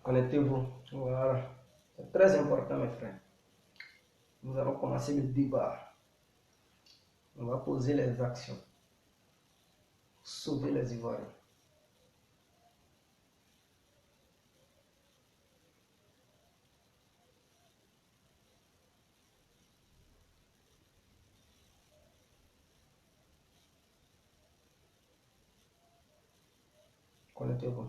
Connectez-vous. Voilà. C'est très important, mes frères. Nous allons commencer le débat. On va poser les actions. Sauver les Ivoiriens. Connectez-vous.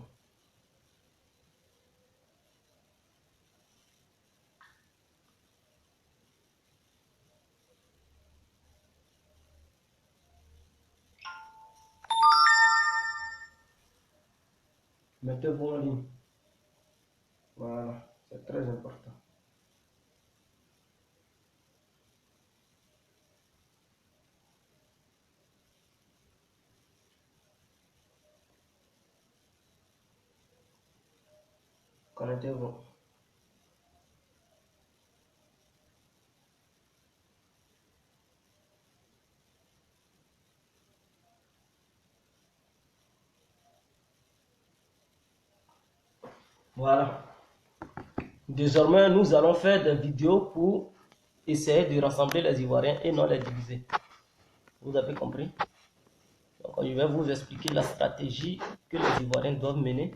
Mettez-vous en ligne. Voilà, c'est très important. Connectez-vous. Voilà. Désormais, nous allons faire des vidéos pour essayer de rassembler les Ivoiriens et non les diviser. Vous avez compris? Donc, je vais vous expliquer la stratégie que les Ivoiriens doivent mener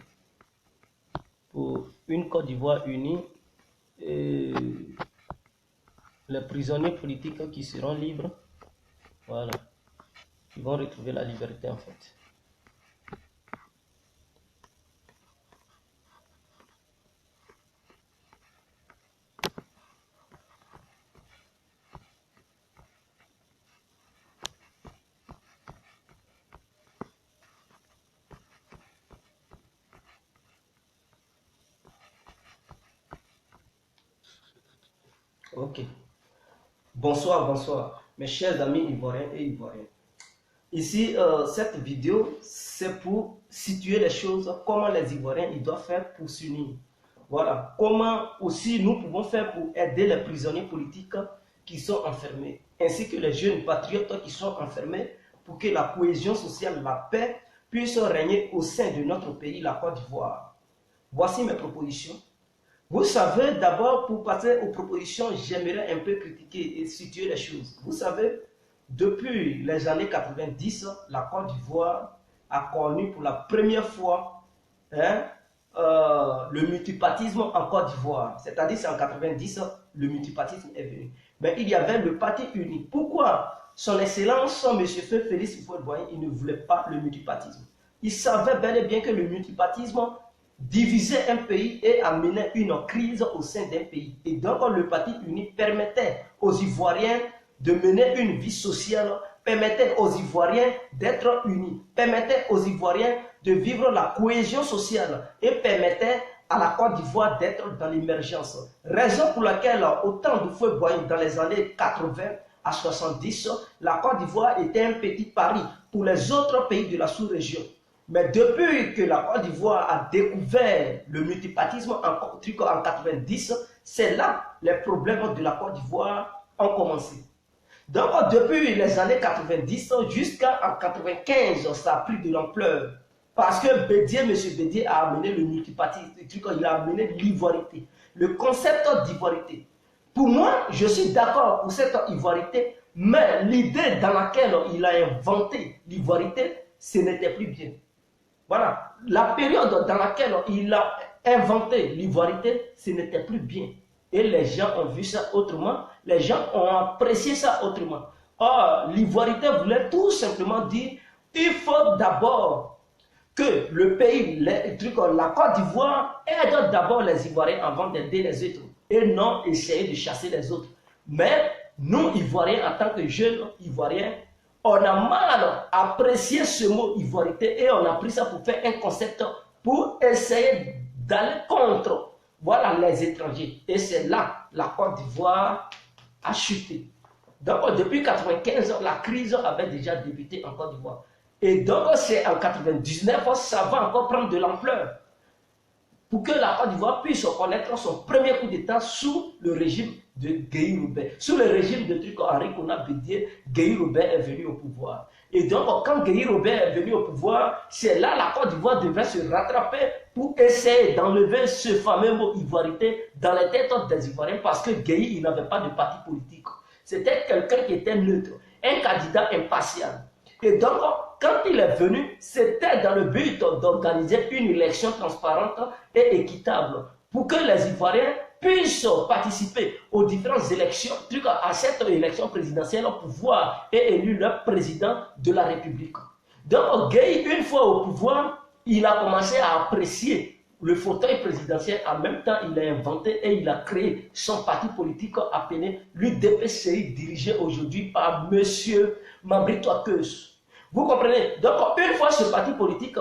pour une Côte d'Ivoire unie et les prisonniers politiques qui seront libres. Voilà. Ils vont retrouver la liberté en fait. Ok. Bonsoir, bonsoir, mes chers amis ivoiriens et ivoiriennes. Ici, cette vidéo, c'est pour situer les choses, comment les Ivoiriens ils doivent faire pour s'unir. Voilà, comment aussi nous pouvons faire pour aider les prisonniers politiques qui sont enfermés, ainsi que les jeunes patriotes qui sont enfermés, pour que la cohésion sociale, la paix, puisse régner au sein de notre pays, la Côte d'Ivoire. Voici mes propositions. Vous savez, d'abord, pour passer aux propositions, j'aimerais un peu critiquer et situer les choses. Vous savez, depuis les années 90, la Côte d'Ivoire a connu pour la première fois le multipartisme en Côte d'Ivoire. C'est-à-dire, c'est en 90, le multipartisme est venu. Mais il y avait le parti unique. Pourquoi son Excellence, M. Félix Houphouët-Boigny, il ne voulait pas le multipartisme? Il savait bel et bien que le multipartisme divisait un pays et amenait une crise au sein d'un pays. Et donc, le parti unique permettait aux Ivoiriens de mener une vie sociale, permettait aux Ivoiriens d'être unis, permettait aux Ivoiriens de vivre la cohésion sociale et permettait à la Côte d'Ivoire d'être dans l'émergence. Raison pour laquelle, au temps de Houphouët-Boigny, dans les années 80 à 70, la Côte d'Ivoire était un petit Paris pour les autres pays de la sous-région. Mais depuis que la Côte d'Ivoire a découvert le multipartisme en 90, c'est là les problèmes de la Côte d'Ivoire ont commencé. Donc depuis les années 90 jusqu'en 95, ça a pris de l'ampleur. Parce que Bédier, M. Bédier a amené le multipartisme, il a amené l'ivoirité, le concept d'ivoirité. Pour moi, je suis d'accord pour cette ivoirité, mais l'idée dans laquelle il a inventé l'ivoirité, ce n'était plus bien. Voilà, la période dans laquelle il a inventé l'ivoirité, ce n'était plus bien. Et les gens ont vu ça autrement, les gens ont apprécié ça autrement. Or, l'ivoirité voulait tout simplement dire, il faut d'abord que le pays, la Côte d'Ivoire, aide d'abord les Ivoiriens avant d'aider les autres. Et non essayer de chasser les autres. Mais nous, Ivoiriens, en tant que jeunes Ivoiriens, on a mal apprécié ce mot ivoirité et on a pris ça pour faire un concept pour essayer d'aller contre les étrangers. Et c'est là la Côte d'Ivoire a chuté. Donc depuis 1995, la crise avait déjà débuté en Côte d'Ivoire. Et donc c'est en 1999, ça va encore prendre de l'ampleur. pour que la Côte d'Ivoire puisse connaître son premier coup d'État sous le régime de Guéhi Robert. Sous le régime de Henri Konan Bédié, Guéhi Robert est venu au pouvoir. Et donc, quand Guéhi Robert est venu au pouvoir, c'est là la Côte d'Ivoire devait se rattraper pour essayer d'enlever ce fameux mot ivoirité dans les têtes des Ivoiriens, parce que Guéhi, il n'avait pas de parti politique. C'était quelqu'un qui était neutre, un candidat impartial. Et donc, quand il est venu, c'était dans le but d'organiser une élection transparente et équitable pour que les Ivoiriens puissent participer aux différentes élections, à cette élection présidentielle pour voir et élire leur président de la République. Donc, Guéhi, une fois au pouvoir, il a commencé à apprécier le fauteuil présidentiel. En même temps, il a inventé et il a créé son parti politique appelé l'UDPCI, dirigé aujourd'hui par M. Mambrito Akeus. Vous comprenez? Donc, une fois ce parti politique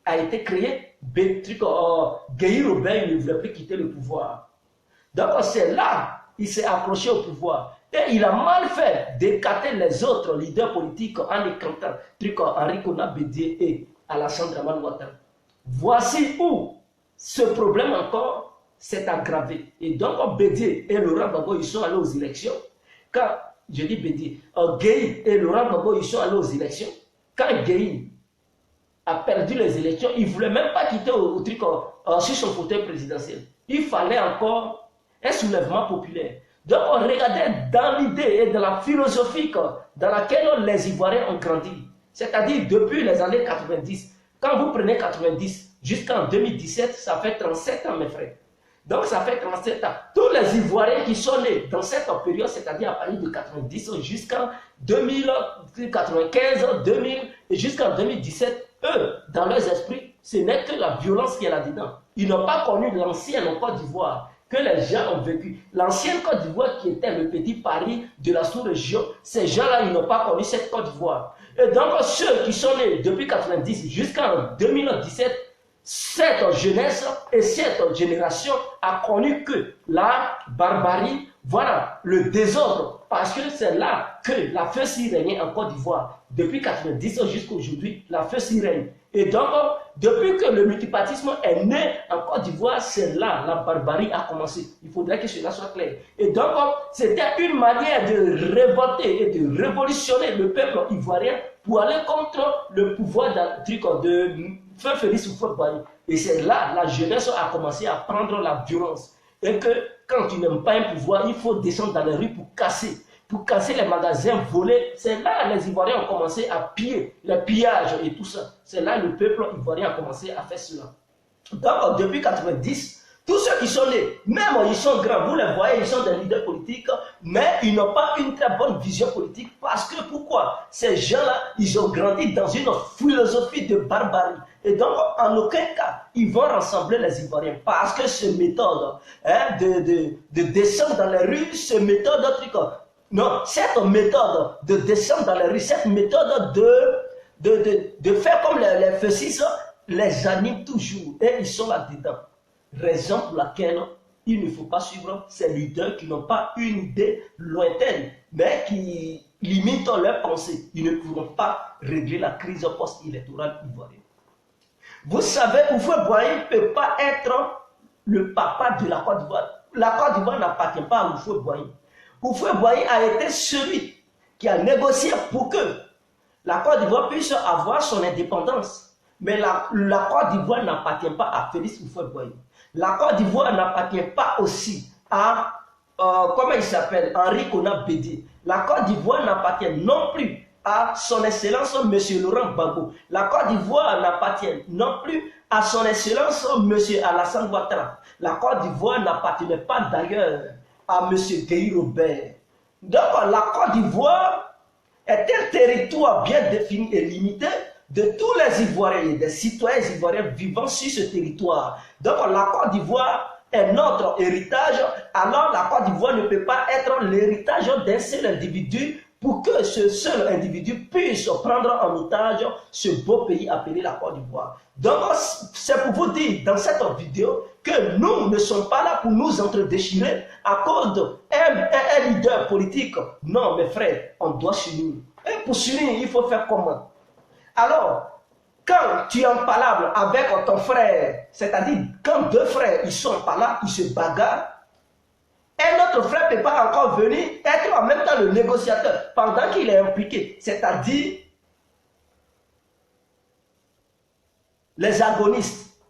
a été créé, Guéhi Robert ne voulait plus quitter le pouvoir. Donc, c'est là il s'est accroché au pouvoir. Et il a mal fait d'écarter les autres leaders politiques en écartant Henri Konan Bédié et Alassane Dramane Ouattara. Voici où ce problème encore s'est aggravé. Et donc, Bédié et Laurent Gbagbo, ils sont allés aux élections. Quand je dis Bédié, Guéhi et Laurent Gbagbo, ils sont allés aux élections. Quand Guéhi a perdu les élections, il ne voulait même pas quitter sur son fauteuil présidentiel. Il fallait encore un soulèvement populaire. Donc on regardait dans l'idée et dans la philosophie dans laquelle les Ivoiriens ont grandi. C'est-à-dire depuis les années 90. Quand vous prenez 90 jusqu'en 2017, ça fait 37 ans mes frères. Donc ça fait 37 ans. Tous les Ivoiriens qui sont nés dans cette période, c'est-à-dire à partir de 90 jusqu'en 2095, 2000 et jusqu'en 2017, eux, dans leurs esprits, ce n'est que la violence qui est là-dedans. Ils n'ont pas connu l'ancienne Côte d'Ivoire que les gens ont vécu. L'ancienne Côte d'Ivoire qui était le petit Paris de la sous-région, ces gens-là, ils n'ont pas connu cette Côte d'Ivoire. Et donc ceux qui sont nés depuis 90 jusqu'en 2017, cette jeunesse et cette génération a connu que la barbarie, voilà, le désordre, parce que c'est là que la feu s'y régnait en Côte d'Ivoire. Depuis 90 jusqu'à aujourd'hui, la feu s'y règne. Et donc, depuis que le multipartisme est né en Côte d'Ivoire, c'est là la barbarie a commencé. Il faudrait que cela soit clair. Et donc, c'était une manière de révolter et de révolutionner le peuple ivoirien pour aller contre le pouvoir de Feu Félix Houphouët-Boigny. Et c'est là la jeunesse a commencé à prendre la violence. Et que quand tu n'aimes pas un pouvoir, il faut descendre dans les rues pour casser les magasins volés. C'est là les Ivoiriens ont commencé à piller, les pillages et tout ça. C'est là le peuple ivoirien a commencé à faire cela. Donc depuis 90, tous ceux qui sont nés, même ils sont grands, vous les voyez, ils sont des leaders politiques, mais ils n'ont pas une très bonne vision politique. Parce que pourquoi? Ces gens-là, ils ont grandi dans une philosophie de barbarie. Et donc, en aucun cas, ils vont rassembler les Ivoiriens. Parce que cette méthode de descendre dans les rues, cette méthode non, cette méthode de descendre dans les rues, cette méthode de faire comme les feux-6, les anime toujours. Et ils sont là-dedans. Raison pour laquelle il ne faut pas suivre ces leaders qui n'ont pas une idée lointaine, mais qui limitent leurs pensées. Ils ne pourront pas régler la crise post-électorale ivoirienne. Vous savez, Houphouët-Boigny ne peut pas être le papa de la Côte d'Ivoire. La Côte d'Ivoire n'appartient pas à Houphouët-Boigny. Houphouët-Boigny a été celui qui a négocié pour que la Côte d'Ivoire puisse avoir son indépendance. Mais la Côte d'Ivoire n'appartient pas à Félix Houphouët-Boigny. La Côte d'Ivoire n'appartient pas aussi à, comment il s'appelle, Henri Konan Bédié. La Côte d'Ivoire n'appartient non plus à son excellence M. Laurent Gbagbo. La Côte d'Ivoire n'appartient non plus à son excellence M. Alassane Ouattara. La Côte d'Ivoire n'appartenait pas d'ailleurs à M. Guéhi Robert. Donc la Côte d'Ivoire est un territoire bien défini et limité de tous les Ivoiriens, des citoyens ivoiriens vivant sur ce territoire. Donc la Côte d'Ivoire est notre héritage, alors la Côte d'Ivoire ne peut pas être l'héritage d'un seul individu pour que ce seul individu puisse prendre en otage ce beau pays appelé la Côte d'Ivoire. Donc c'est pour vous dire dans cette vidéo que nous ne sommes pas là pour nous entre-déchirer à cause d'un leader politique. Non mes frères, on doit s'unir. Et pour s'unir, il faut faire comment? Alors, quand tu es en palabre avec ton frère, c'est-à-dire quand deux frères ils sont en palabre, ils se bagarrent, un autre frère ne peut pas encore venir être en même temps le négociateur pendant qu'il est impliqué, c'est-à-dire les agonistes.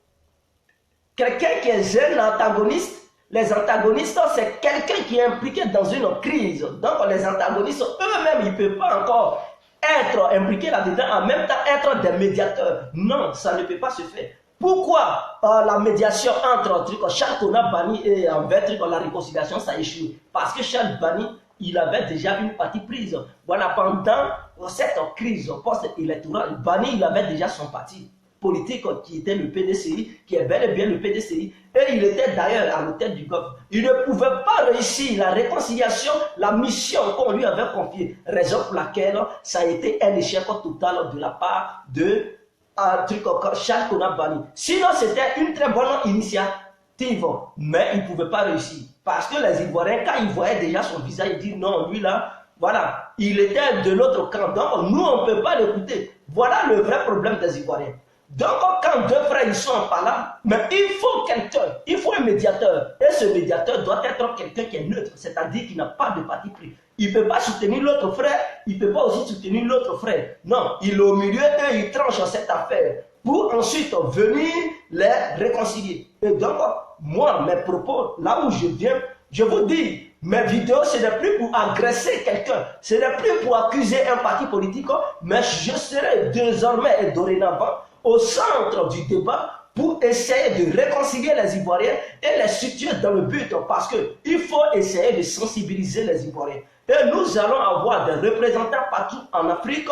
Quelqu'un qui est un antagoniste, les antagonistes, c'est quelqu'un qui est impliqué dans une crise. Donc les antagonistes eux-mêmes, ils ne peuvent pas encore être impliqués là-dedans, en même temps être des médiateurs. Non, ça ne peut pas se faire. Pourquoi la médiation entre Charles Konan-Banny et envers la réconciliation, ça a échoué? Parce que Charles Banny, il avait déjà une partie prise. Voilà, pendant cette crise post-électorale, Banny, il avait déjà son parti politique qui était le PDCI, qui est bel et bien le PDCI, et il était d'ailleurs à l'hôtel du Golfe. Il ne pouvait pas réussir la réconciliation, la mission qu'on lui avait confiée, raison pour laquelle ça a été un échec total de la part de Charles Konan-Banny. Sinon, c'était une très bonne initiative, mais il ne pouvait pas réussir. Parce que les Ivoiriens, quand ils voyaient déjà son visage, ils disent non, lui là, voilà, il était de l'autre camp, donc nous on ne peut pas l'écouter. Voilà le vrai problème des Ivoiriens. Donc, quand deux frères ils sont en palabre, mais il faut quelqu'un, il faut un médiateur. Et ce médiateur doit être quelqu'un qui est neutre, c'est-à-dire qui n'a pas de parti pris. Il ne peut pas soutenir l'autre frère, il ne peut pas aussi soutenir l'autre frère. Non, il est au milieu et il tranche cette affaire pour ensuite venir les réconcilier. Et donc, moi, mes propos, là où je viens, je vous dis, mes vidéos, ce n'est plus pour agresser quelqu'un, ce n'est plus pour accuser un parti politique, mais je serai désormais et dorénavant au centre du débat pour essayer de réconcilier les Ivoiriens et les situer dans le but, parce qu'il faut essayer de sensibiliser les Ivoiriens. Et nous allons avoir des représentants partout en Afrique,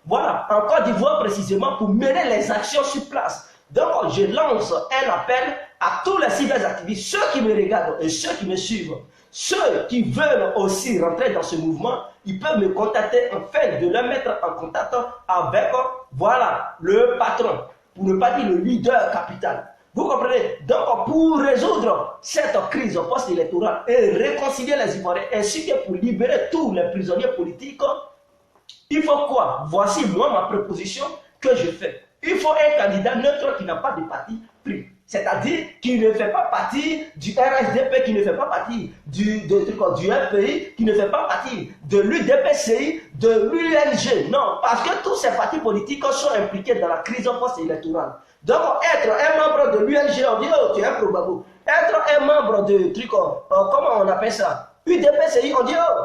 voilà, en Côte d'Ivoire précisément, pour mener les actions sur place. Donc je lance un appel à tous les cyberactivistes, ceux qui me regardent et ceux qui me suivent, ceux qui veulent aussi rentrer dans ce mouvement, ils peuvent me contacter afin de les mettre en contact avec, voilà, le patron, pour ne pas dire le leader capital. Vous comprenez? Donc, pour résoudre cette crise post-électorale et réconcilier les Ivoiriens, ainsi que pour libérer tous les prisonniers politiques, il faut quoi? Voici moi ma proposition que je fais. Il faut un candidat neutre qui n'a pas de parti pris. C'est-à-dire qui ne fait pas partie du RSDP, qui ne fait pas partie du FPI, qui ne fait pas partie de l'UDPCI, de l'UNG. Non, parce que tous ces partis politiques sont impliqués dans la crise post-électorale. Donc, être un membre de l'UNG, on dit, oh, tu es un probable. Être un membre de comment on appelle ça? UDPCI, on dit, oh,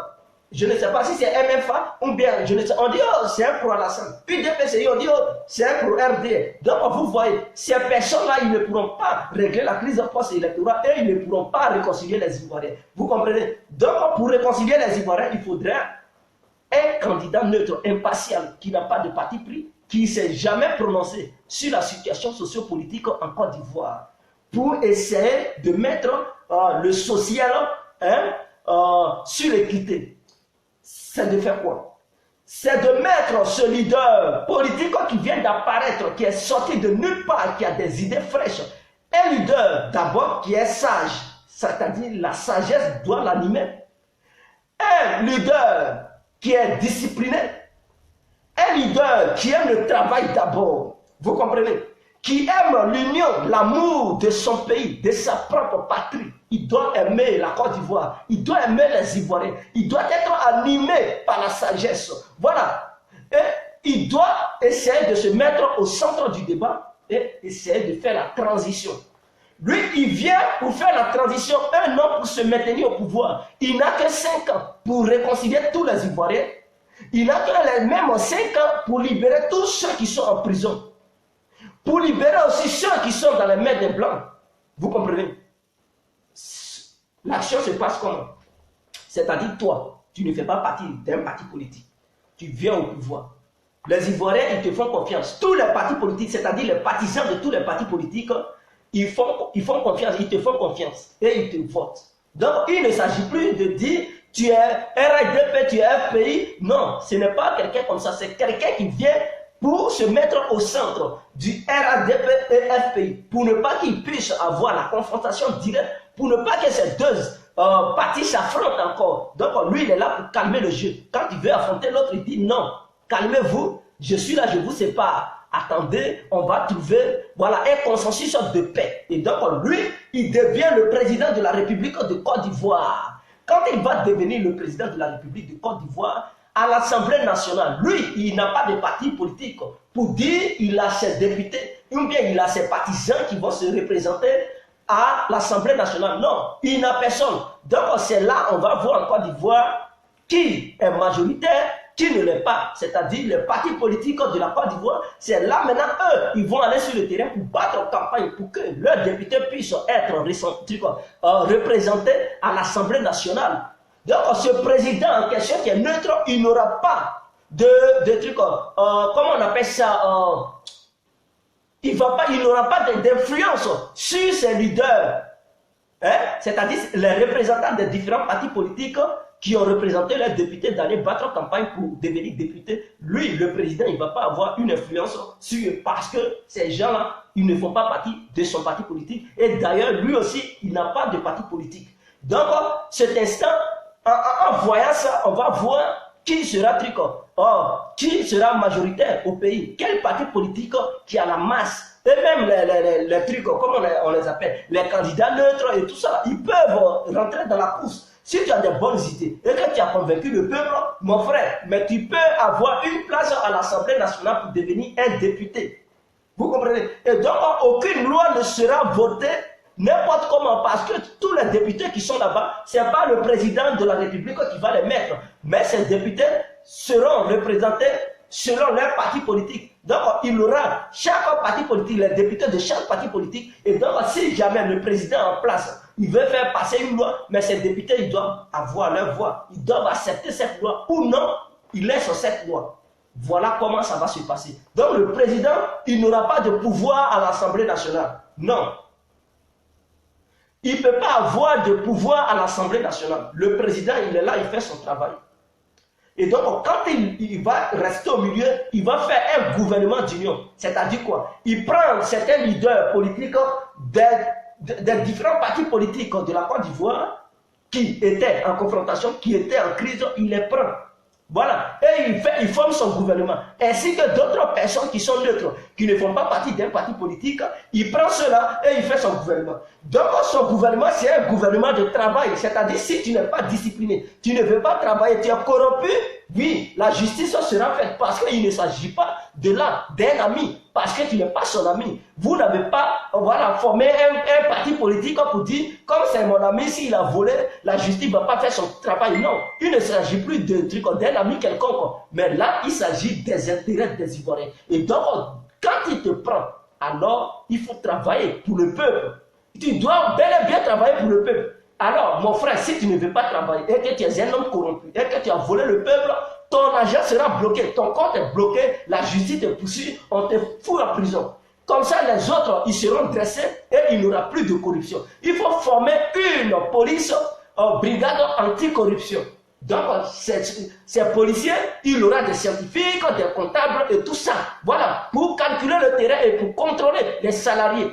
je ne sais pas si c'est MFA ou bien, je ne sais, on dit, oh, c'est un pro Alassane. UDPCI, on dit, oh, c'est un pro RD. Donc, vous voyez, ces personnes-là, ils ne pourront pas régler la crise post-électorale et ils ne pourront pas réconcilier les Ivoiriens. Vous comprenez? Donc, pour réconcilier les Ivoiriens, il faudrait un candidat neutre, impartial, qui n'a pas de parti pris, qui ne s'est jamais prononcé sur la situation sociopolitique en Côte d'Ivoire, pour essayer de mettre le social sur l'équité. C'est de faire quoi? C'est de mettre ce leader politique qui vient d'apparaître, qui est sorti de nulle part, qui a des idées fraîches. Un leader d'abord qui est sage, c'est-à-dire la sagesse doit l'animer. Un leader qui est discipliné. Un leader qui aime le travail d'abord. Vous comprenez? Qui aime l'union, l'amour de son pays, de sa propre patrie. Il doit aimer la Côte d'Ivoire, il doit aimer les Ivoiriens, il doit être animé par la sagesse. Voilà. Et il doit essayer de se mettre au centre du débat et essayer de faire la transition. Lui, il vient pour faire la transition, un an pour se maintenir au pouvoir. Il n'a que 5 ans pour réconcilier tous les Ivoiriens. Il n'a que les mêmes 5 ans pour libérer tous ceux qui sont en prison. Pour libérer aussi ceux qui sont dans les mains des Blancs. Vous comprenez? L'action se passe comment? C'est-à-dire toi, tu ne fais pas partie d'un parti politique. Tu viens au pouvoir. Les Ivoiriens, ils te font confiance. Tous les partis politiques, c'est-à-dire les partisans de tous les partis politiques, ils font confiance, ils te font confiance et ils te votent. Donc, il ne s'agit plus de dire tu es RDP, tu es FPI. Non, ce n'est pas quelqu'un comme ça. C'est quelqu'un qui vient pour se mettre au centre du RADP et FPI, pour ne pas qu'ils puissent avoir la confrontation directe, pour ne pas que ces deux parties s'affrontent encore. Donc lui, il est là pour calmer le jeu. Quand il veut affronter l'autre, il dit non, calmez-vous, je suis là, je vous sépare. attendez, on va trouver voilà, un consensus de paix. Et donc, lui, il devient le président de la République de Côte d'Ivoire. Quand il va devenir le président de la République de Côte d'Ivoire, à l'Assemblée nationale, lui, il n'a pas de parti politique pour dire il a ses députés ou bien il a ses partisans qui vont se représenter à l'Assemblée nationale. Non, il n'a personne. Donc, c'est là on va voir en Côte d'Ivoire qui est majoritaire, qui ne l'est pas. C'est-à-dire les partis politiques de la Côte d'Ivoire, c'est là maintenant, eux, ils vont aller sur le terrain pour battre en campagne, pour que leurs députés puissent être représentés à l'Assemblée nationale. Donc, ce président en question qui est neutre, il n'aura pas de trucs, comment on appelle ça, il n'aura pas d'influence sur ses leaders, hein? C'est-à-dire les représentants des différents partis politiques qui ont représenté leurs députés d'aller battre en campagne pour devenir député. Lui, le président, il ne va pas avoir une influence sur eux parce que ces gens-là, ils ne font pas partie de son parti politique. Et d'ailleurs, lui aussi, il n'a pas de parti politique. Donc, cet instant, en voyant ça, on va voir qui sera qui sera majoritaire au pays, quel parti politique qui a la masse, et même les trucs, comment on les appelle, les candidats neutres et tout ça, ils peuvent rentrer dans la course. Si tu as des bonnes idées et que tu as convaincu le peuple, mon frère, mais tu peux avoir une place à l'Assemblée nationale pour devenir un député. Vous comprenez? Et donc, aucune loi ne sera votée n'importe comment, parce que tous les députés qui sont là-bas, ce n'est pas le président de la République qui va les mettre, mais ces députés seront représentés selon leur parti politique. Donc, il y aura chaque parti politique, les députés de chaque parti politique, et donc, si jamais le président en place, il veut faire passer une loi, mais ces députés, ils doivent avoir leur voix, ils doivent accepter cette loi, ou non, ils laissent cette loi. Voilà comment ça va se passer. Donc, le président, il n'aura pas de pouvoir à l'Assemblée nationale. Non. Il ne peut pas avoir de pouvoir à l'Assemblée nationale. Le président, il est là, il fait son travail. Et donc, quand il va rester au milieu, il va faire un gouvernement d'union. C'est-à-dire quoi? Il prend certains leaders politiques des différents partis politiques de la Côte d'Ivoire qui étaient en confrontation, qui étaient en crise, il les prend. Voilà. Et il forme son gouvernement. Ainsi que d'autres personnes qui sont neutres, qui ne font pas partie d'un parti politique, il prend cela et il fait son gouvernement. Donc son gouvernement, c'est un gouvernement de travail. C'est-à-dire, si tu n'es pas discipliné, tu ne veux pas travailler, tu es corrompu, oui, la justice sera faite parce qu'il ne s'agit pas d'un ami, parce que tu n'es pas son ami. Vous n'avez pas formé un parti politique pour dire, comme c'est mon ami, s'il a volé, la justice ne va pas faire son travail. Non, il ne s'agit plus d'un ami quelconque, mais là, il s'agit des intérêts des Ivoiriens. Et donc, quand il te prend, alors, il faut travailler pour le peuple. Tu dois bel et bien travailler pour le peuple. Alors, mon frère, si tu ne veux pas travailler et que tu es un homme corrompu et que tu as volé le peuple, ton argent sera bloqué, ton compte est bloqué, la justice te poursuit, on te fout en prison. Comme ça, les autres, ils seront dressés et il n'y aura plus de corruption. Il faut former une police, une brigade anticorruption. Donc, ces policiers, il y aura des scientifiques, des comptables et tout ça. Voilà, pour calculer le terrain et pour contrôler les salariés.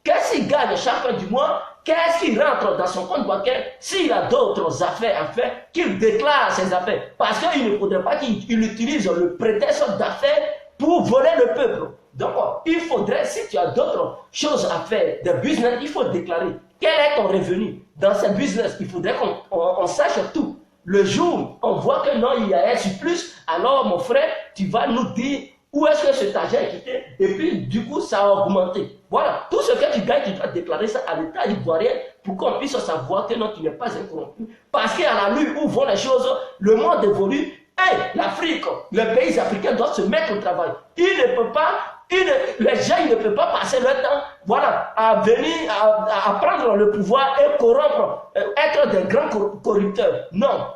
Qu'est-ce qu'il gagne chaque fin du mois? Qu'est-ce qui rentre dans son compte bancaire? S'il a d'autres affaires à faire, qu'il déclare ses affaires. Parce qu'il ne faudrait pas qu'il utilise le prétexte d'affaires pour voler le peuple. Donc, il faudrait, si tu as d'autres choses à faire, des business, il faut déclarer quel est ton revenu. Dans ces business, il faudrait qu'on sache tout. Le jour où on voit que non, il y a un surplus, alors mon frère, tu vas nous dire où est-ce que cet argent est quitté, et puis du coup, ça a augmenté. Voilà, tout ce que tu gagnes, tu dois déclarer ça à l'État ivoirien pour qu'on puisse savoir que non, tu n'es pas un corrompu. Parce qu'à la lutte où vont les choses, le monde évolue, et l'Afrique, les pays africains doivent se mettre au travail. Ils ne peuvent pas, les gens ils ne peuvent pas passer leur temps, voilà, à venir, à prendre le pouvoir et corrompre, être des grands corrupteurs. Non.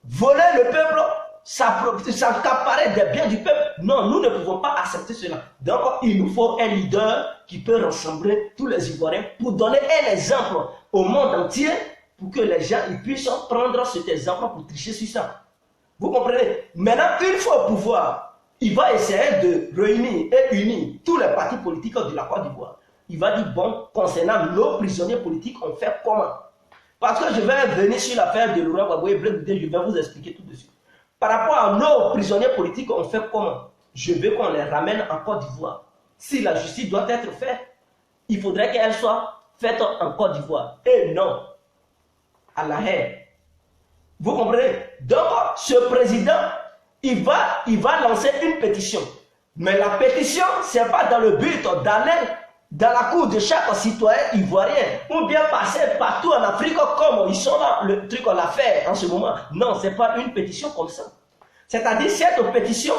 Voler le peuple, s'accaparer des biens du peuple. Non, nous ne pouvons pas accepter cela. Donc, il nous faut un leader qui peut rassembler tous les Ivoiriens pour donner un exemple au monde entier pour que les gens ils puissent prendre cet exemple pour tricher sur ça. Vous comprenez? Maintenant, une fois au pouvoir, il va essayer de réunir et unir tous les partis politiques de la Côte d'Ivoire. Il va dire, bon, concernant nos prisonniers politiques, on fait comment? Parce que je vais venir sur l'affaire de Laurent Gbagbo et je vais vous expliquer tout de suite. Par rapport à nos prisonniers politiques, on fait comment? je veux qu'on les ramène en Côte d'Ivoire. Si la justice doit être faite, il faudrait qu'elle soit faite en Côte d'Ivoire. Et non à la haine. Vous comprenez? Donc, ce président, il va lancer une pétition. Mais la pétition, ce n'est pas dans le but d'aller dans la cour de chaque citoyen ivoirien ou bien passer partout en Afrique comme ils sont là, le truc qu'on a fait en ce moment. Non, ce n'est pas une pétition comme ça. C'est-à-dire, cette pétition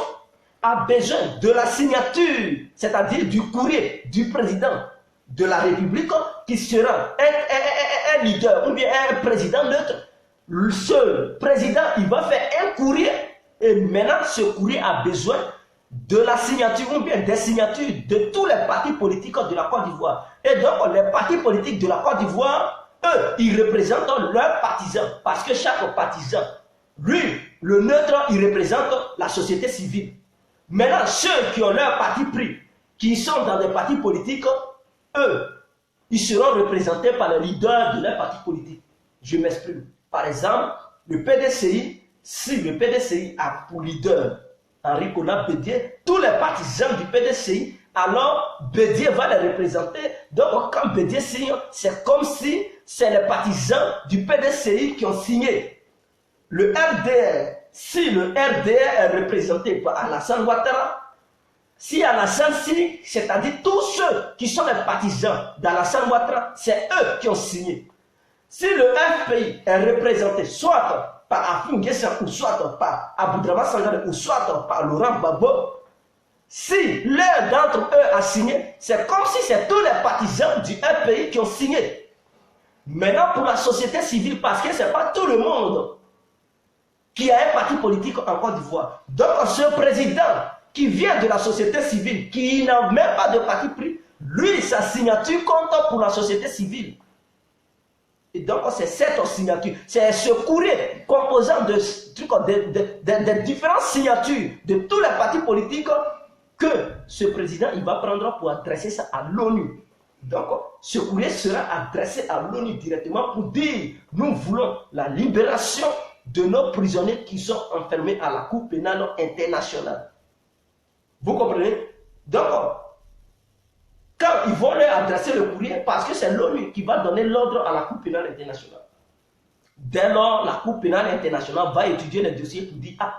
a besoin de la signature, c'est-à-dire du courrier du président de la République qui sera un leader ou bien un président neutre. Ce président, il va faire un courrier et maintenant ce courrier a besoin de la signature ou bien des signatures de tous les partis politiques de la Côte d'Ivoire. Et donc les partis politiques de la Côte d'Ivoire, eux, ils représentent leurs partisans parce que chaque partisan, lui, le neutre, il représente la société civile. Maintenant, ceux qui ont leur parti pris, qui sont dans des partis politiques, eux, ils seront représentés par les leaders de leur parti politique. Je m'exprime. Par exemple, le PDCI, si le PDCI a pour leader Henri Konan Bédié, tous les partisans du PDCI, alors Bédié va les représenter. Donc quand Bédié signe, c'est comme si c'est les partisans du PDCI qui ont signé. Le RDR, si le RDR est représenté par Alassane Ouattara, si Alassane signe, c'est-à-dire tous ceux qui sont les partisans d'Alassane Ouattara, c'est eux qui ont signé. Si le FPI est représenté soit par Afou N'Guessan ou soit par Aboudrama Sangare ou soit par Laurent Gbagbo, si l'un d'entre eux a signé, c'est comme si c'est tous les partisans du FPI qui ont signé. Maintenant, pour la société civile, parce que ce n'est pas tout le monde qui a un parti politique en Côte d'Ivoire. Donc, ce président qui vient de la société civile, qui n'a même pas de parti pris, lui, sa signature compte pour la société civile. Et donc, c'est cette signature, c'est ce courrier composant de différentes signatures de tous les partis politiques que ce président il va prendre pour adresser ça à l'ONU. Donc, ce courrier sera adressé à l'ONU directement pour dire nous voulons la libération de nos prisonniers qui sont enfermés à la Cour pénale internationale. Vous comprenez? Donc, quand ils vont leur adresser le courrier, parce que c'est l'ONU qui va donner l'ordre à la Cour pénale internationale. Dès lors, la Cour pénale internationale va étudier les dossiers pour dire ah,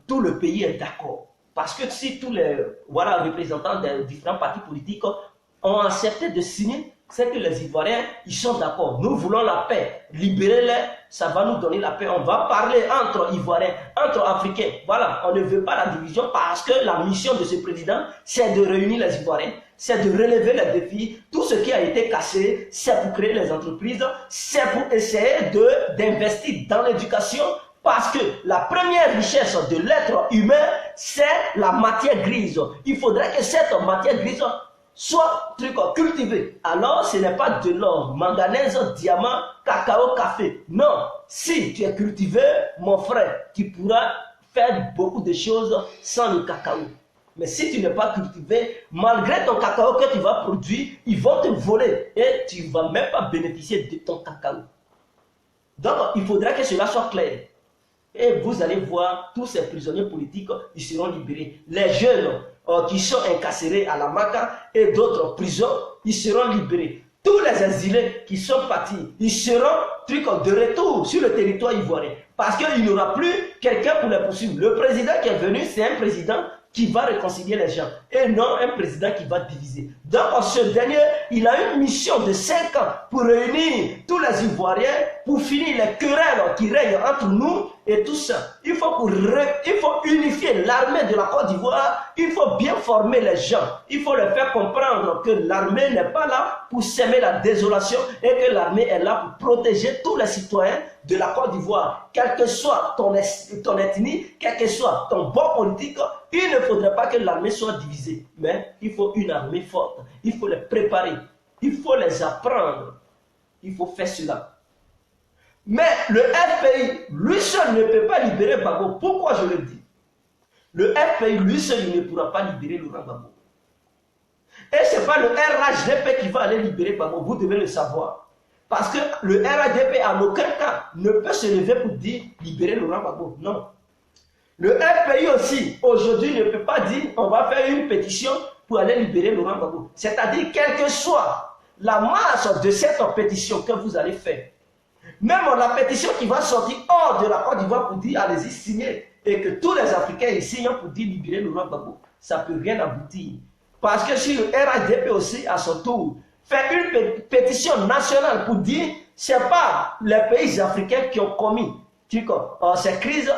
tout le pays est d'accord. Parce que si tous les représentants des différents partis politiques ont accepté de signer, c'est que les Ivoiriens, ils sont d'accord. Nous voulons la paix. Libérez-les, ça va nous donner la paix. On va parler entre Ivoiriens, entre Africains. Voilà, on ne veut pas la division parce que la mission de ce président, c'est de réunir les Ivoiriens, c'est de relever les défis. Tout ce qui a été cassé, c'est pour créer les entreprises, c'est pour essayer d'investir dans l'éducation. Parce que la première richesse de l'être humain, c'est la matière grise. Il faudrait que cette matière grise soit cultivée. Alors, ce n'est pas de l'or, manganèse, diamant, cacao, café. Non, si tu es cultivé, mon frère, tu pourras faire beaucoup de choses sans le cacao. Mais si tu n'es pas cultivé, malgré ton cacao que tu vas produire, ils vont te voler et tu ne vas même pas bénéficier de ton cacao. Donc, il faudrait que cela soit clair. Et vous allez voir, tous ces prisonniers politiques, ils seront libérés. Les jeunes qui sont incarcérés à la Maka et d'autres prisons, ils seront libérés. Tous les exilés qui sont partis, ils seront de retour sur le territoire ivoirien. Parce qu'il n'y aura plus quelqu'un pour les poursuivre. Le président qui est venu, c'est un président qui va réconcilier les gens et non un président qui va diviser. Donc ce dernier, il a une mission de 5 ans pour réunir tous les Ivoiriens, pour finir les querelles qui règnent entre nous et tout ça. Il faut unifier l'armée de la Côte d'Ivoire, il faut bien former les gens, il faut leur faire comprendre que l'armée n'est pas là pour s'aimer la désolation et que l'armée est là pour protéger tous les citoyens de la Côte d'Ivoire. Quelle que soit ton ethnie, quel que soit ton bord politique, il ne faudrait pas que l'armée soit divisée. Mais il faut une armée forte. Il faut les préparer. Il faut les apprendre. Il faut faire cela. Mais le FPI, lui seul ne peut pas libérer Gbagbo. Pourquoi je le dis? Le FPI, lui seul, il ne pourra pas libérer Laurent Gbagbo. Et ce n'est pas le RHDP qui va aller libérer Gbagbo. Vous devez le savoir. Parce que le RHDP, en aucun cas, ne peut se lever pour dire libérer Laurent Gbagbo. Non. Le FPI aussi, aujourd'hui, ne peut pas dire on va faire une pétition pour aller libérer Laurent Gbagbo. C'est-à-dire, quelle que soit la masse de cette pétition que vous allez faire, même la pétition qui va sortir hors de la Côte d'Ivoire pour dire allez-y signer et que tous les Africains y signent pour dire libérer Laurent Gbagbo, ça ne peut rien aboutir. Parce que si le RHDP aussi, à son tour, fait une pétition nationale pour dire c'est pas les pays africains qui ont commis ces crises,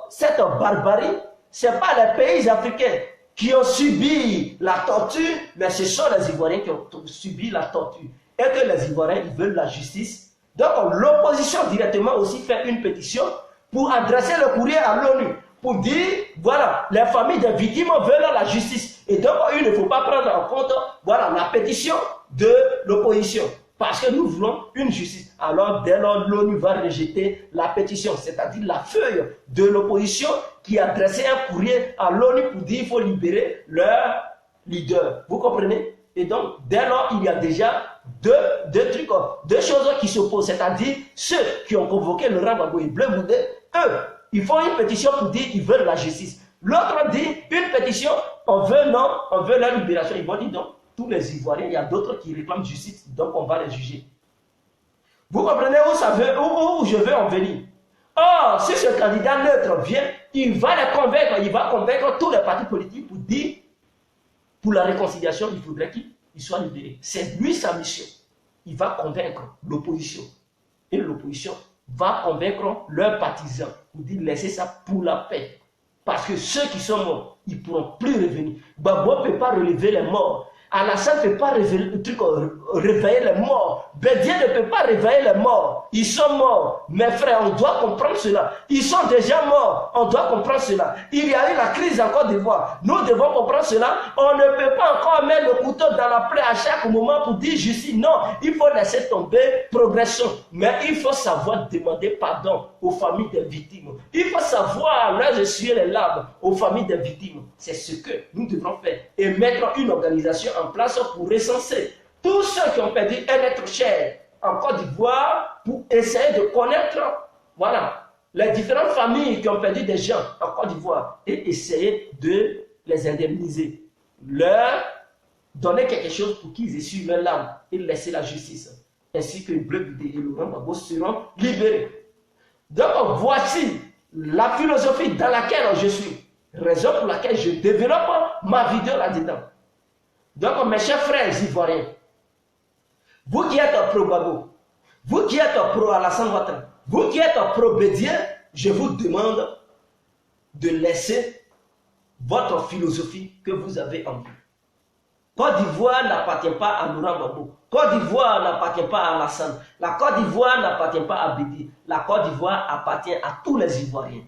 cette barbarie, c'est pas les pays africains qui ont subi la torture, mais ce sont les Ivoiriens qui ont subi la torture. Et que les Ivoiriens, ils veulent la justice. Donc l'opposition directement aussi fait une pétition pour adresser le courrier à l'ONU, pour dire, voilà, les familles des victimes veulent la justice. Et donc il ne faut pas prendre en compte, voilà, la pétition de l'opposition. Parce que nous voulons une justice. Alors, dès lors, l'ONU va rejeter la pétition, c'est-à-dire la feuille de l'opposition qui a adressé un courrier à l'ONU pour dire qu'il faut libérer leur leader. Vous comprenez? Et donc, dès lors, il y a déjà deux choses qui s'opposent, c'est-à-dire ceux qui ont convoqué Laurent Gbagbo et Bleu Bouddha, eux, ils font une pétition pour dire qu'ils veulent la justice. L'autre dit une pétition, on veut la libération. Ils vont dire non. Tous les Ivoiriens, il y a d'autres qui réclament justice, donc on va les juger. Vous comprenez où je veux en venir? Or, si ce candidat neutre vient, il va les convaincre, il va convaincre tous les partis politiques pour dire, pour la réconciliation, il faudrait qu'il soit libéré. C'est lui sa mission. Il va convaincre l'opposition. Et l'opposition va convaincre leurs partisans pour dire laissez ça pour la paix. Parce que ceux qui sont morts, ils ne pourront plus revenir. Gbagbo ne peut pas relever les morts. Alassane ne peut pas réveiller les morts. Bédier ne peut pas réveiller les morts. Ils sont morts. Mes frères, on doit comprendre cela. Ils sont déjà morts. On doit comprendre cela. Il y a eu la crise en Côte d'Ivoire. Nous devons comprendre cela. On ne peut pas encore mettre le couteau dans la plaie à chaque moment pour dire justice. Non, il faut laisser tomber progression. Mais il faut savoir demander pardon aux familles des victimes. Il faut savoir leur essuyer les larmes aux familles des victimes. C'est ce que nous devrons faire. Et mettre une organisation en place pour recenser tous ceux qui ont perdu un être cher en Côte d'Ivoire pour essayer de connaître, voilà, les différentes familles qui ont perdu des gens en Côte d'Ivoire et essayer de les indemniser, leur donner quelque chose pour qu'ils essuient leurs larmes et laisser la justice, ainsi que Bleu Bouddha et Laurent Gbagbo seront libérés. Donc voici la philosophie dans laquelle je suis, raison pour laquelle je développe ma vidéo là-dedans. Donc, mes chers frères ivoiriens, vous qui êtes pro-Gbagbo, vous qui êtes pro-Alassane Ouattara, vous qui êtes pro-Bédier, je vous demande de laisser votre philosophie que vous avez en vous. Côte d'Ivoire n'appartient pas à Laurent Gbagbo. Côte d'Ivoire n'appartient pas à Alassane. La Côte d'Ivoire n'appartient pas à Bédier. La Côte d'Ivoire appartient à tous les Ivoiriens.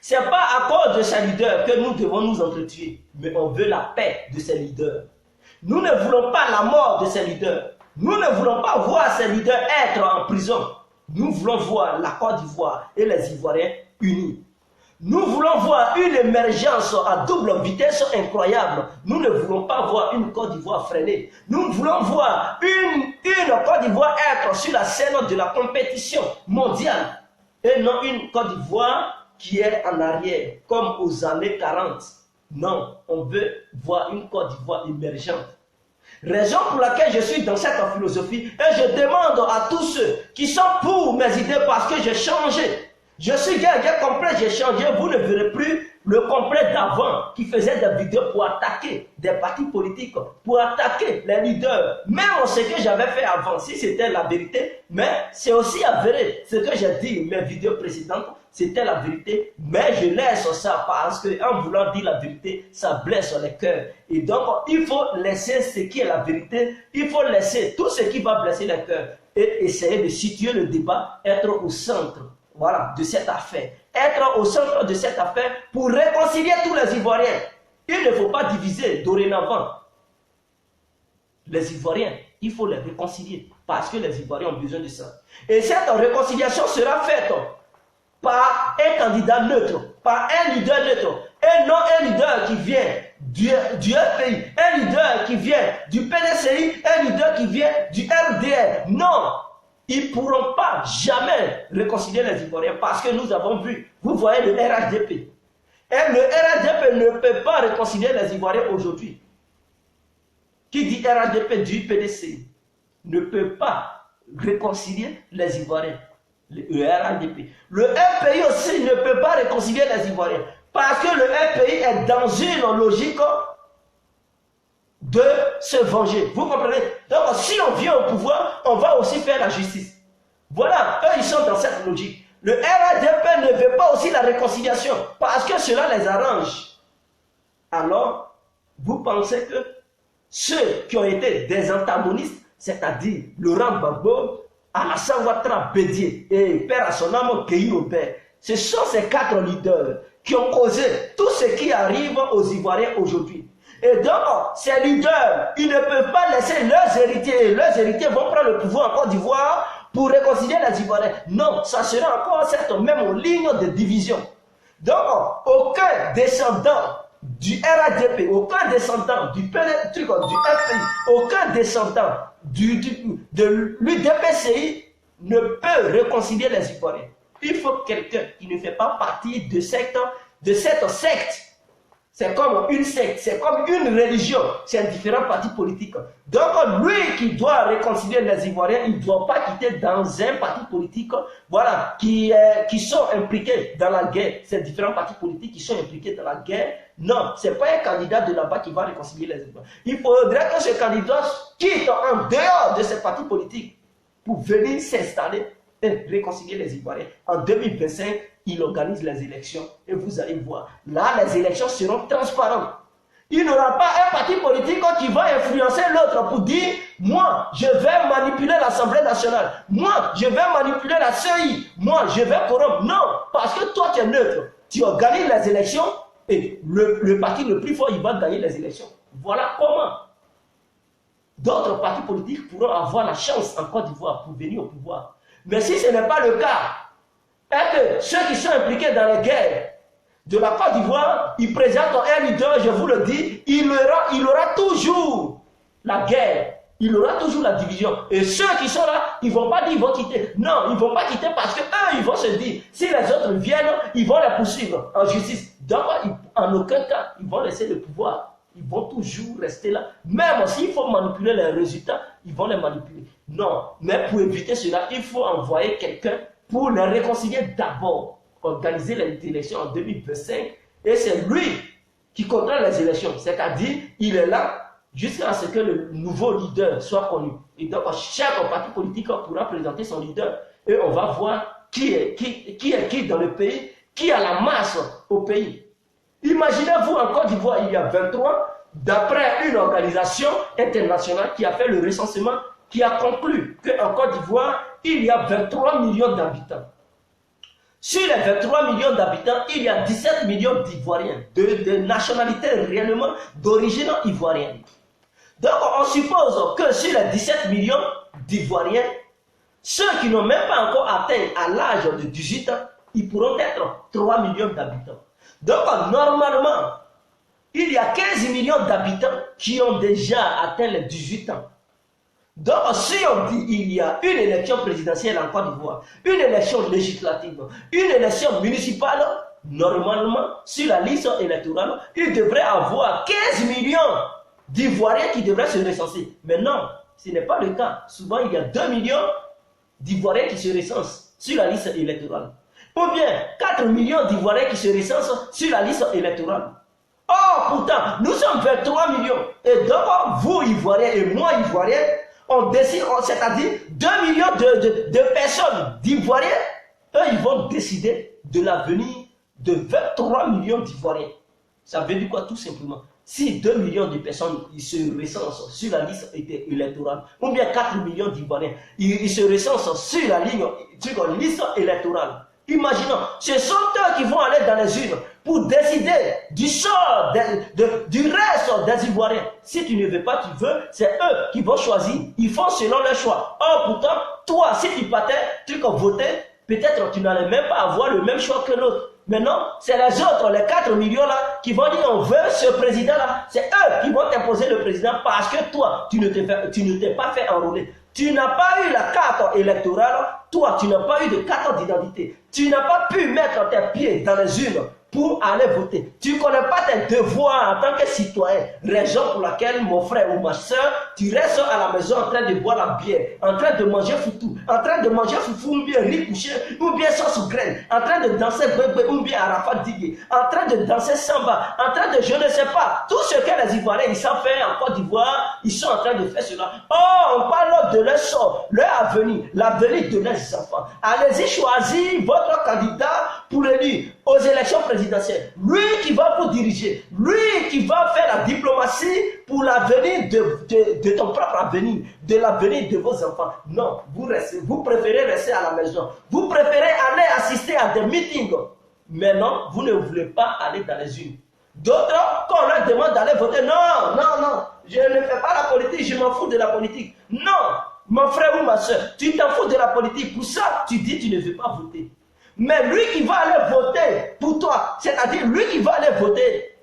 Ce n'est pas à cause de ces leaders que nous devons nous entretuer, mais on veut la paix de ces leaders. Nous ne voulons pas la mort de ces leaders. Nous ne voulons pas voir ces leaders être en prison. Nous voulons voir la Côte d'Ivoire et les Ivoiriens unis. Nous voulons voir une émergence à double vitesse incroyable. Nous ne voulons pas voir une Côte d'Ivoire freinée. Nous voulons voir une Côte d'Ivoire être sur la scène de la compétition mondiale. Et non une Côte d'Ivoire qui est en arrière, comme aux années 40. Non, on veut voir une Côte d'Ivoire émergente. Raison pour laquelle je suis dans cette philosophie et je demande à tous ceux qui sont pour mes idées parce que j'ai changé. Je suis gay complet, j'ai changé. Vous ne verrez plus le complet d'avant qui faisait des vidéos pour attaquer des partis politiques, pour attaquer les leaders. Même ce que j'avais fait avant, si c'était la vérité, mais c'est aussi avéré. Ce que j'ai dit, mes vidéos précédentes, c'était la vérité, mais je laisse ça parce qu'en voulant dire la vérité, ça blesse les cœurs. Et donc, il faut laisser ce qui est la vérité, il faut laisser tout ce qui va blesser les cœurs et essayer de situer le débat, être au centre, voilà, de cette affaire. Être au centre de cette affaire pour réconcilier tous les Ivoiriens. Il ne faut pas diviser dorénavant les Ivoiriens. Il faut les réconcilier parce que les Ivoiriens ont besoin de ça. Et cette réconciliation sera faite par un candidat neutre, par un leader neutre, et non un leader qui vient du FPI, un leader qui vient du PDCI, un leader qui vient du RDR. Non, Ils ne pourront pas jamais réconcilier les Ivoiriens parce que nous avons vu, vous voyez le RHDP. Et le RHDP ne peut pas réconcilier les Ivoiriens aujourd'hui. Qui dit RHDP du PDC ne peut pas réconcilier les Ivoiriens. Le RHDP. Le RPI aussi ne peut pas réconcilier les Ivoiriens. Parce que le RPI est dans une logique de se venger. Vous comprenez? Donc si on vient au pouvoir, on va aussi faire la justice. Voilà, eux ils sont dans cette logique. Le RHDP ne veut pas aussi la réconciliation parce que cela les arrange. Alors, vous pensez que ceux qui ont été des antagonistes, c'est-à-dire Laurent Gbagbo, Alassane Ouattara Bédié et Père à son âme Keï Robert, ce sont ces 4 leaders qui ont causé tout ce qui arrive aux Ivoiriens aujourd'hui. Et donc, ces leaders, ils ne peuvent pas laisser leurs héritiers. Leurs héritiers vont prendre le pouvoir en Côte d'Ivoire pour réconcilier les Ivoiriens. Non, ça sera encore cette même ligne de division. Donc, aucun descendant du RHDP, aucun descendant du FPI, aucun descendant de l'UDPCI ne peut réconcilier les Ivoiriens. Il faut quelqu'un qui ne fait pas partie de cette secte. C'est comme une secte, c'est comme une religion, c'est un différent parti politique. Donc lui qui doit réconcilier les Ivoiriens, il ne doit pas quitter dans un parti politique, voilà, qui sont impliqués dans la guerre. Ces différents partis politiques qui sont impliqués dans la guerre. Non, ce n'est pas un candidat de là-bas qui va réconcilier les Ivoiriens. Il faudrait que ce candidat quitte en dehors de ces partis politiques pour venir s'installer et réconcilier les Ivoiriens. En 2025, il organise les élections et vous allez voir, là les élections seront transparentes. Il n'y aura pas un parti politique qui va influencer l'autre pour dire moi je vais manipuler l'Assemblée nationale, moi je vais manipuler la CEI, moi je vais corrompre. Non, parce que toi tu es neutre, tu organises les élections et le parti le plus fort il va gagner les élections. Voilà comment d'autres partis politiques pourront avoir la chance en Côte d'Ivoire pour venir au pouvoir. Mais si ce n'est pas le cas, et que ceux qui sont impliqués dans les guerres de la Côte d'Ivoire, ils présentent un leader, je vous le dis, il aura toujours la guerre, il aura toujours la division. Et ceux qui sont là, ils ne vont pas dire qu'ils vont quitter. Non, ils ne vont pas quitter parce qu'eux, ils vont se dire, si les autres viennent, ils vont les poursuivre en justice. Donc, en aucun cas, ils vont laisser le pouvoir. Ils vont toujours rester là. Même s'il faut manipuler les résultats, ils vont les manipuler. Non, mais pour éviter cela, il faut envoyer quelqu'un pour les réconcilier d'abord. Organiser les élections en 2025. Et c'est lui qui contrôle les élections. C'est-à-dire, il est là jusqu'à ce que le nouveau leader soit connu. Et donc, chaque parti politique pourra présenter son leader. Et on va voir qui est qui dans le pays, qui a la masse au pays. Imaginez-vous en Côte d'Ivoire, il y a 23, d'après une organisation internationale qui a fait le recensement, qui a conclu qu'en Côte d'Ivoire, il y a 23 millions d'habitants. Sur les 23 millions d'habitants, il y a 17 millions d'Ivoiriens, de nationalités réellement d'origine ivoirienne. Donc on suppose que sur les 17 millions d'Ivoiriens, ceux qui n'ont même pas encore atteint à l'âge de 18 ans, ils pourront être 3 millions d'habitants. Donc, normalement, il y a 15 millions d'habitants qui ont déjà atteint les 18 ans. Donc, si on dit qu'il y a une élection présidentielle en Côte d'Ivoire, une élection législative, une élection municipale, normalement, sur la liste électorale, il devrait avoir 15 millions d'Ivoiriens qui devraient se recenser. Mais non, ce n'est pas le cas. Souvent, il y a 2 millions d'Ivoiriens qui se recensent sur la liste électorale. Ou bien 4 millions d'Ivoiriens qui se recensent sur la liste électorale. Or, pourtant, nous sommes 23 millions. Et donc, vous, Ivoiriens, et moi, Ivoirien, on décide, c'est-à-dire 2 millions de personnes d'Ivoiriens, eux, ils vont décider de l'avenir de 23 millions d'Ivoiriens. Ça veut dire quoi, tout simplement? Si 2 millions de personnes ils se recensent sur la liste électorale, ou bien 4 millions d'Ivoiriens, ils se recensent sur la liste électorale. Imaginons, ce sont eux qui vont aller dans les urnes pour décider du sort du reste des Ivoiriens. Si tu ne veux pas, tu veux, c'est eux qui vont choisir. Ils font selon leur choix. Or, pourtant, toi, si tu partais, tu votais, peut-être tu n'allais même pas avoir le même choix que l'autre. Mais non, c'est les autres, les 4 millions là, qui vont dire on veut ce président là. C'est eux qui vont t'imposer le président parce que toi, tu ne t'es pas fait enrôler. Tu n'as pas eu la carte électorale, toi, tu n'as pas eu de carte d'identité. Tu n'as pas pu mettre tes pieds dans les urnes pour aller voter. Tu ne connais pas tes devoirs en tant que citoyen. Raison pour laquelle, mon frère ou ma soeur, tu restes à la maison en train de boire la bière, en train de manger foutou, en train de manger foufou ou bien riz couché, ou bien sauce ou graine, en train de danser bébé ou bien Arafat Digue, en train de danser samba, en train de je ne sais pas. Tout ce que les Ivoiriens ils savent faire en Côte d'Ivoire, ils sont en train de faire cela. Oh, on parle de leur sort, leur avenir, l'avenir de leurs enfants. Allez-y choisir votre candidat pour l'élire aux élections présidentielles. Lui qui va vous diriger, lui qui va faire la diplomatie pour l'avenir de ton propre avenir, de l'avenir de vos enfants. Non, vous préférez rester à la maison. Vous préférez aller assister à des meetings. Mais non, vous ne voulez pas aller dans les urnes. D'autres, quand on leur demande d'aller voter, non, non, non, je ne fais pas la politique, je m'en fous de la politique. Non, mon frère ou ma soeur, tu t'en fous de la politique. Pour ça, tu dis tu ne veux pas voter. Mais lui qui va aller voter pour toi, c'est-à-dire lui qui va aller voter,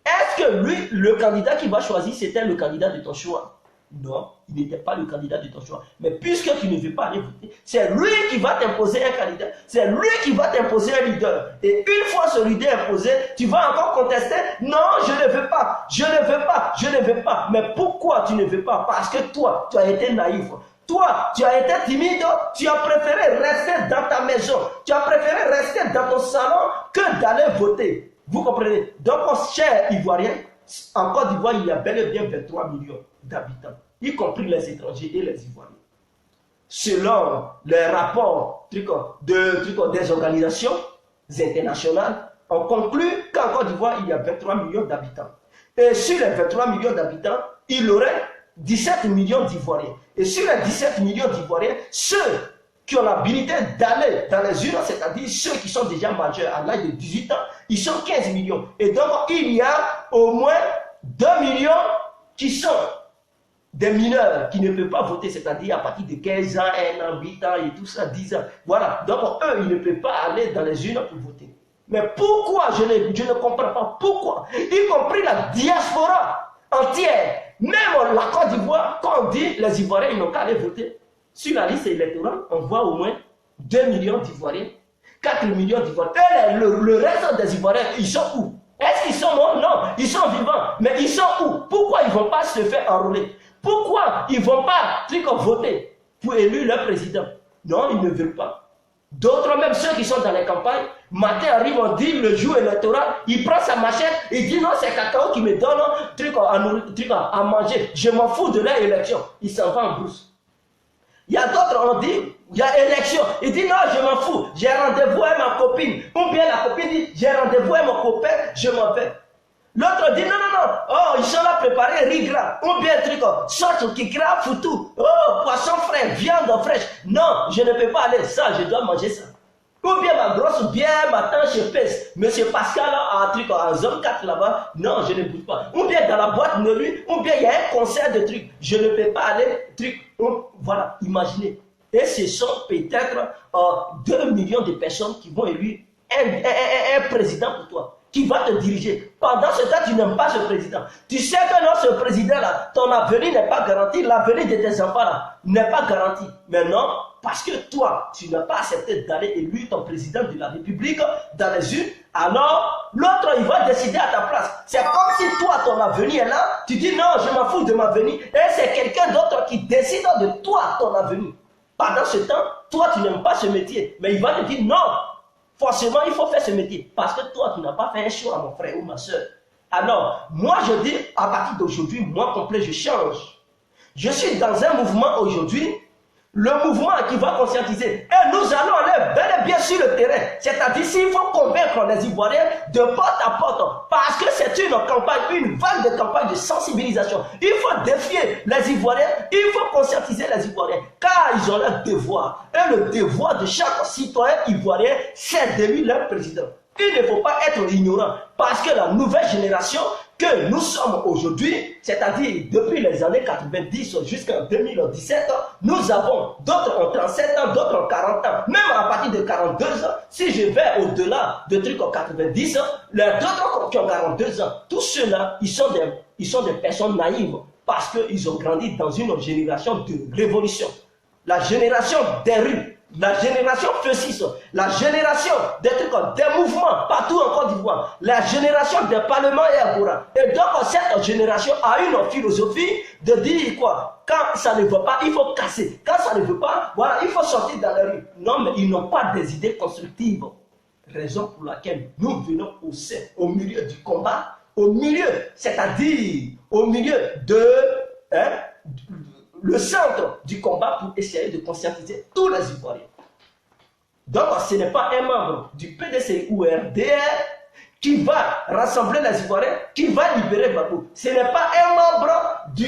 est-ce que lui, le candidat qui va choisir, c'était le candidat de ton choix? Non, il n'était pas le candidat de ton choix. Mais puisque tu ne veux pas aller voter, c'est lui qui va t'imposer un candidat, c'est lui qui va t'imposer un leader. Et une fois ce leader imposé, tu vas encore contester, non, je ne veux pas, je ne veux pas, je ne veux pas. Mais pourquoi tu ne veux pas? Parce que toi, tu as été naïf. Toi, tu as été timide, tu as préféré rester dans ta maison, tu as préféré rester dans ton salon que d'aller voter. Vous comprenez? Donc, chers Ivoiriens, en Côte d'Ivoire, il y a bel et bien 23 millions d'habitants, y compris les étrangers et les Ivoiriens. Selon les rapports des organisations internationales, on conclut qu'en Côte d'Ivoire, il y a 23 millions d'habitants. Et sur les 23 millions d'habitants, il y aurait 17 millions d'Ivoiriens. Et sur les 17 millions d'Ivoiriens, ceux qui ont l'habilité d'aller dans les urnes, c'est-à-dire ceux qui sont déjà majeurs à l'âge de 18 ans, ils sont 15 millions. Et donc, il y a au moins 2 millions qui sont des mineurs qui ne peuvent pas voter, c'est-à-dire à partir de 15 ans, 1 an, 8 ans et tout ça, 10 ans. Voilà. Donc, eux, ils ne peuvent pas aller dans les urnes pour voter. Mais pourquoi je ne comprends pas pourquoi, y compris la diaspora entière, même la Côte d'Ivoire, quand on dit les Ivoiriens, ils n'ont qu'à aller voter. Sur la liste électorale, on voit au moins 2 millions d'Ivoiriens, 4 millions d'Ivoiriens. Et le reste des Ivoiriens, ils sont où? Est-ce qu'ils sont morts? Non, ils sont vivants. Mais ils sont où? Pourquoi ils ne vont pas se faire enrôler? Pourquoi ils ne vont pas voter pour élire leur président? Non, ils ne veulent pas. D'autres, même ceux qui sont dans les campagnes, matin arrive, on dit le jour électoral, il prend sa machette et dit non, c'est cacao qui me donne à manger. Je m'en fous de leur élection. Il s'en va en brousse. Il y a d'autres, on dit, il y a élection. Il dit non, je m'en fous, j'ai rendez-vous avec ma copine. Ou bien la copine dit, j'ai rendez-vous avec mon copain, je m'en vais. L'autre dit non, non, non, oh, ils sont là préparés, riz gras. Ou bien sorte qui gras, foutu. Oh, poisson frais, viande fraîche. Non, je ne peux pas aller, ça, je dois manger ça. Ou bien ma grosse bière, ma tante chez Pes, monsieur Pascal, en zone 4 là-bas, non, je ne bouge pas. Ou bien dans la boîte de nuit, ou bien il y a un concert de trucs, je ne peux pas aller, voilà, imaginez. Et ce sont peut-être 2 millions de personnes qui vont élire un président pour toi, qui va te diriger. Pendant ce temps, tu n'aimes pas ce président. Tu sais que non, ce président-là, ton avenir n'est pas garanti, l'avenir de tes enfants-là n'est pas garanti. Mais non, parce que toi, tu n'as pas accepté d'aller élire ton président de la République dans les urnes, alors l'autre, il va décider à ta place. C'est comme si toi, ton avenir est là, tu dis non, je m'en fous de ma avenir, et c'est quelqu'un d'autre qui décide de toi, ton avenir. Pendant ce temps, toi, tu n'aimes pas ce métier, mais il va te dire non, forcément, il faut faire ce métier, parce que toi, tu n'as pas fait un choix, mon frère ou ma soeur. Alors, moi, je dis, à partir d'aujourd'hui, moi complet, je change. Je suis dans un mouvement aujourd'hui, le mouvement qui va conscientiser. Et nous allons aller bel et bien sur le terrain. C'est-à-dire s'il faut convaincre les Ivoiriens de porte à porte. Parce que c'est une campagne, une vague de campagne de sensibilisation. Il faut défier les Ivoiriens. Il faut conscientiser les Ivoiriens. Car ils ont leur devoir. Et le devoir de chaque citoyen ivoirien, c'est d'élire leur président. Il ne faut pas être ignorant. Parce que la nouvelle génération que nous sommes aujourd'hui, c'est-à-dire depuis les années 90 jusqu'en 2017, nous avons, d'autres ont 37 ans, d'autres ont 40 ans, même à partir de 42 ans, si je vais au-delà de trucs en 90 ans, les autres qui ont 42 ans, tous ceux-là, ils sont des personnes naïves, parce qu'ils ont grandi dans une génération de révolution. la génération des rues, la génération feu-6, la génération des trucs, des mouvements partout en Côte d'Ivoire, la génération des parlements et agora. Et donc cette génération a une philosophie de dire quoi? Quand ça ne veut pas, il faut casser. Quand ça ne veut pas, voilà, il faut sortir dans la rue. Non, mais ils n'ont pas des idées constructives. Raison pour laquelle nous venons au milieu du combat, au milieu, c'est-à-dire au milieu de le centre du combat pour essayer de conscientiser tous les Ivoiriens. Donc, ce n'est pas un membre du PDC ou RDR qui va rassembler les Ivoiriens, qui va libérer Gbagbo. Ce n'est pas un membre du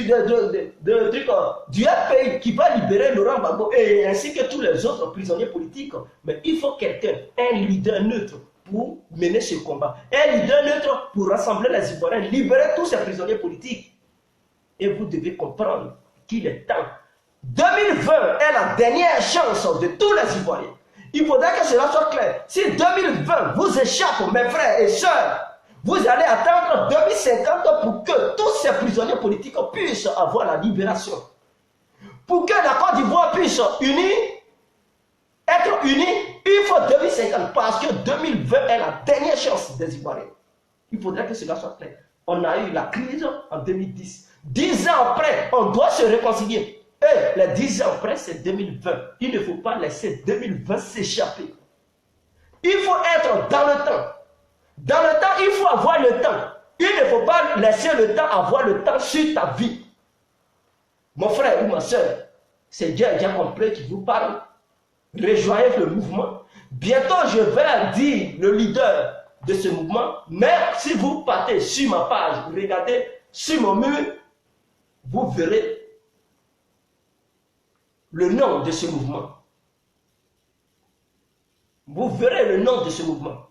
FPI qui va libérer Laurent Gbagbo et ainsi que tous les autres prisonniers politiques. Mais il faut quelqu'un, un leader neutre pour mener ce combat. Un leader neutre pour rassembler les Ivoiriens, libérer tous ces prisonniers politiques. Et vous devez comprendre qu'il est temps. 2020 est la dernière chance de tous les Ivoiriens. Il faudrait que cela soit clair. Si 2020 vous échappe, mes frères et sœurs, vous allez attendre 2050 pour que tous ces prisonniers politiques puissent avoir la libération. Pour que la Côte d'Ivoire puisse être unie, il faut 2050 parce que 2020 est la dernière chance des Ivoiriens. Il faudrait que cela soit clair. On a eu la crise en 2010. 10 ans après, on doit se réconcilier. Et les 10 ans après, c'est 2020. Il ne faut pas laisser 2020 s'échapper. Il faut être dans le temps. Dans le temps, il faut avoir le temps. Il ne faut pas laisser le temps avoir le temps sur ta vie. Mon frère ou ma soeur, c'est Dieu complet qui vous parle. Rejoignez le mouvement. Bientôt, je vais dire le leader de ce mouvement. Mais si vous partez sur ma page, regardez sur mon mur, vous verrez le nom de ce mouvement. Vous verrez le nom de ce mouvement.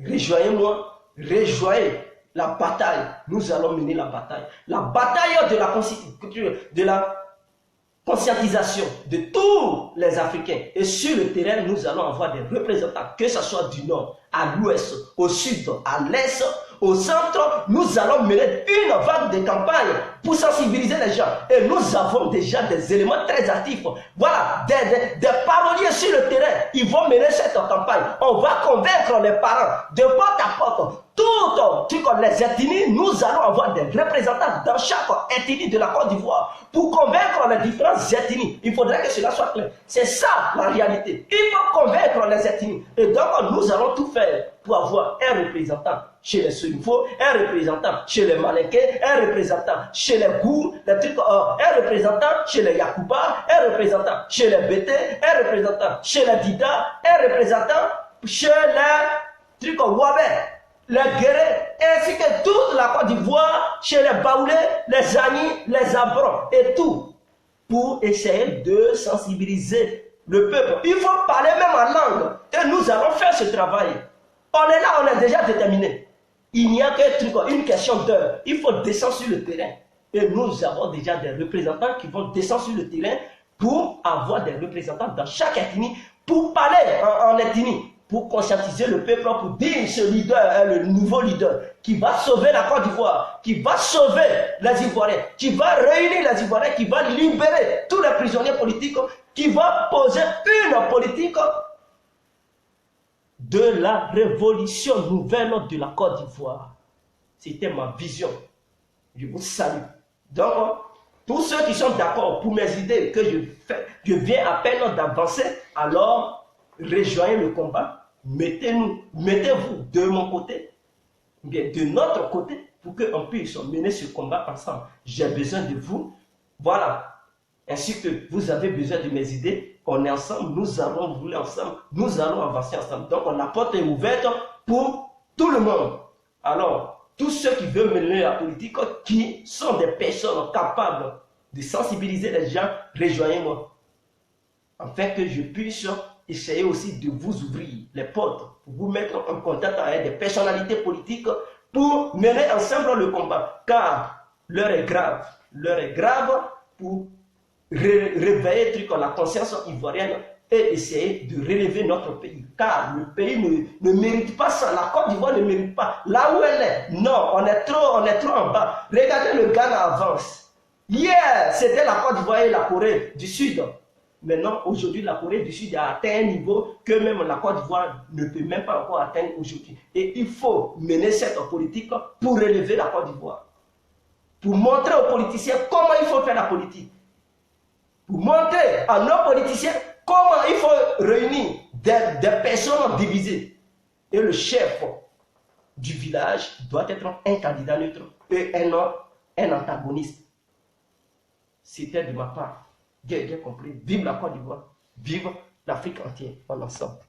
Rejoignez-moi, rejoignez la bataille. Nous allons mener la bataille. La bataille de la conscientisation de tous les Africains. Et sur le terrain, nous allons avoir des représentants, que ce soit du nord, à l'ouest, au sud, à l'est, au centre. Nous allons mener une vague de campagne pour sensibiliser les gens. Et nous avons déjà des éléments très actifs. Voilà, des paroliers sur le terrain. Ils vont mener cette campagne. On va convaincre les parents de porte à porte. Toutes les ethnies, nous allons avoir des représentants dans chaque ethnie de la Côte d'Ivoire pour convaincre les différentes ethnies. Il faudrait que cela soit clair. C'est ça la réalité. Il faut convaincre les ethnies. Et donc, nous allons tout faire pour avoir un représentant chez les Soufo, un représentant chez les Malinké, un représentant chez les Gou, un représentant chez les Yakuba, un représentant chez les Bété, un représentant chez les Dida, un représentant chez les Wabé, les Guérés, ainsi que toute la Côte d'Ivoire, chez les Baoulés, les Agnis, les Abrons et tout, pour essayer de sensibiliser le peuple. Il faut parler même en langue et nous allons faire ce travail. On est là, on est déjà déterminé. Il n'y a qu'une question d'heure. Il faut descendre sur le terrain. Et nous avons déjà des représentants qui vont descendre sur le terrain pour avoir des représentants dans chaque ethnie, pour parler en ethnie, pour conscientiser le peuple, pour dire ce leader est le nouveau leader qui va sauver la Côte d'Ivoire, qui va sauver les Ivoiriens, qui va réunir les Ivoiriens, qui va libérer tous les prisonniers politiques, qui va poser une politique de la révolution nouvelle de la Côte d'Ivoire. C'était ma vision. Je vous salue. Donc, tous ceux qui sont d'accord pour mes idées que je viens à peine d'avancer, alors rejoignez le combat. Mettez-vous de mon côté, bien de notre côté, pour qu'on puisse mener ce combat ensemble. J'ai besoin de vous. Voilà. Ainsi que vous avez besoin de mes idées, on est ensemble, nous allons rouler ensemble, nous allons avancer ensemble. Donc la porte est ouverte pour tout le monde. Alors, tous ceux qui veulent mener la politique, qui sont des personnes capables de sensibiliser les gens, rejoignez-moi. Afin que je puisse essayer aussi de vous ouvrir les portes, pour vous mettre en contact avec des personnalités politiques pour mener ensemble le combat. Car l'heure est grave pour réveiller la conscience ivoirienne et essayer de relever notre pays. Car le pays ne mérite pas ça. La Côte d'Ivoire ne mérite pas. Là où elle est, non, on est trop en bas. Regardez, le Ghana avance. Hier, c'était la Côte d'Ivoire et la Corée du Sud. Maintenant, aujourd'hui, la Corée du Sud a atteint un niveau que même la Côte d'Ivoire ne peut même pas encore atteindre aujourd'hui. Et il faut mener cette politique pour relever la Côte d'Ivoire. Pour montrer aux politiciens comment il faut faire la politique. Pour montrer à nos politiciens comment il faut réunir des personnes divisées. Et le chef du village doit être un candidat neutre et un antagoniste. C'était de ma part. Bien compris. Vive la Côte d'Ivoire. Vive l'Afrique entière en ensemble.